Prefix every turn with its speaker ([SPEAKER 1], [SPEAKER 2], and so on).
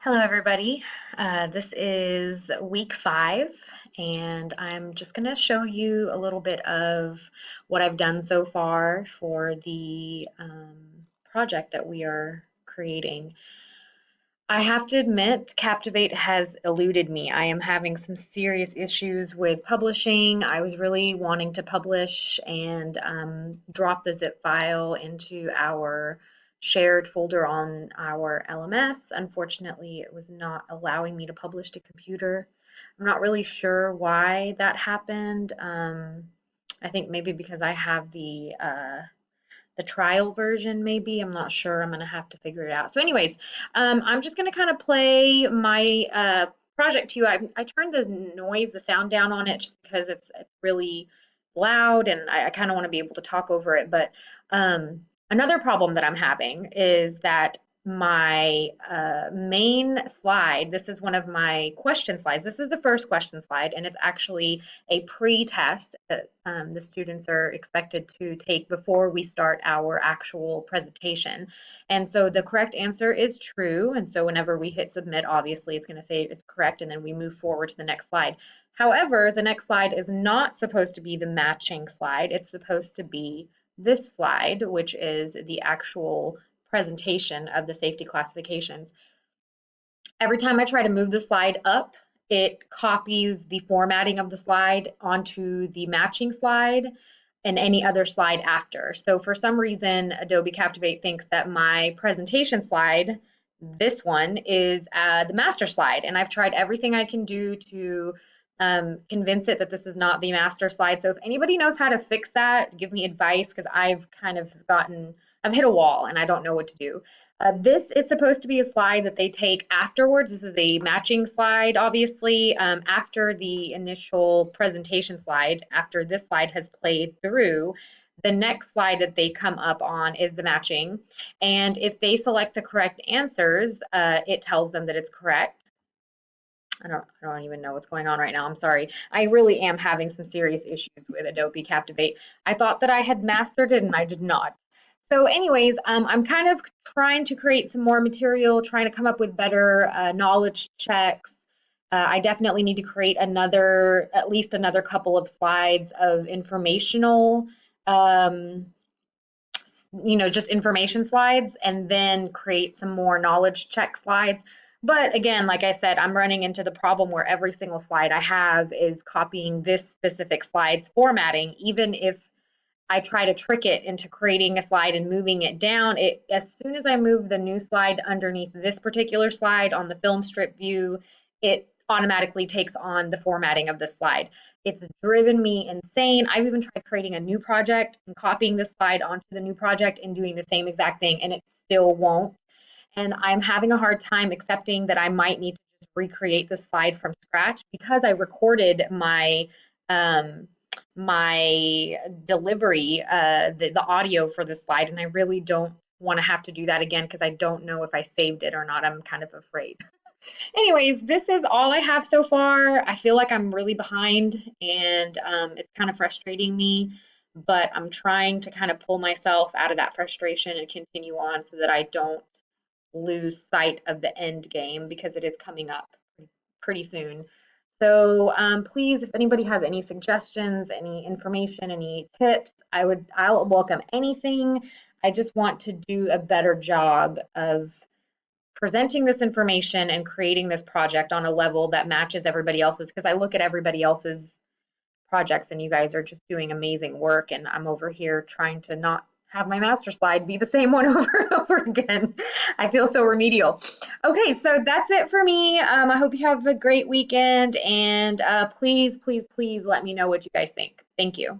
[SPEAKER 1] Hello, everybody. This is week 5, and I'm just going to show you a little bit of what I've done so far for the project that we are creating. I have to admit, Captivate has eluded me. I am having some serious issues with publishing. I was really wanting to publish and drop the zip file into our shared folder on our LMS. Unfortunately, it was not allowing me to publish to computer. I'm not really sure why that happened. I think maybe because I have the trial version, maybe. I'm not sure. I'm going to have to figure it out. So anyways, I'm just going to kind of play my project to you. I turned the sound down on it just because it's really loud and I kind of want to be able to talk over it. But another problem that I'm having is that my main slide, this is one of my question slides. This is the first question slide, and it's actually a pre-test that the students are expected to take before we start our actual presentation. And so the correct answer is true. And so whenever we hit submit, obviously it's going to say it's correct, and then we move forward to the next slide. However, the next slide is not supposed to be the matching slide. It's supposed to be this slide, which is the actual presentation of the safety classifications. Every time I try to move the slide up, it copies the formatting of the slide onto the matching slide and any other slide after. So for some reason, Adobe Captivate thinks that my presentation slide, this one, is the master slide. And I've tried everything I can do to convince it that this is not the master slide. So if anybody knows how to fix that, give me advice, because I've hit a wall and I don't know what to do. This is supposed to be a slide that they take afterwards. This is a matching slide, obviously, after the initial presentation slide. After this slide has played through, the next slide that they come up on is the matching. And if they select the correct answers, it tells them that it's correct. I don't even know what's going on right now. I'm sorry. I really am having some serious issues with Adobe Captivate. I thought that I had mastered it and I did not. So anyways, I'm kind of trying to create some more material, trying to come up with better knowledge checks. I definitely need to create at least another couple of slides of informational, just information slides, and then create some more knowledge check slides. But again, like I said, I'm running into the problem where every single slide I have is copying this specific slide's formatting. Even if I try to trick it into creating a slide and moving it down, as soon as I move the new slide underneath this particular slide on the film strip view, it automatically takes on the formatting of the slide. It's driven me insane. I've even tried creating a new project and copying this slide onto the new project and doing the same exact thing, and it still won't. And I'm having a hard time accepting that I might need to just recreate the slide from scratch because I recorded my delivery, the audio for the slide, and I really don't want to have to do that again because I don't know if I saved it or not. I'm kind of afraid. Anyways, this is all I have so far. I feel like I'm really behind, and it's kind of frustrating me, but I'm trying to kind of pull myself out of that frustration and continue on so that I don't lose sight of the end game because it is coming up pretty soon. So please, if anybody has any suggestions, any information, any tips, I'll welcome anything. I just want to do a better job of presenting this information and creating this project on a level that matches everybody else's, because I look at everybody else's projects and you guys are just doing amazing work, and I'm over here trying to not have my master slide be the same one over and over again. I feel so remedial. Okay, so that's it for me. I hope you have a great weekend, and please, please, please let me know what you guys think. Thank you.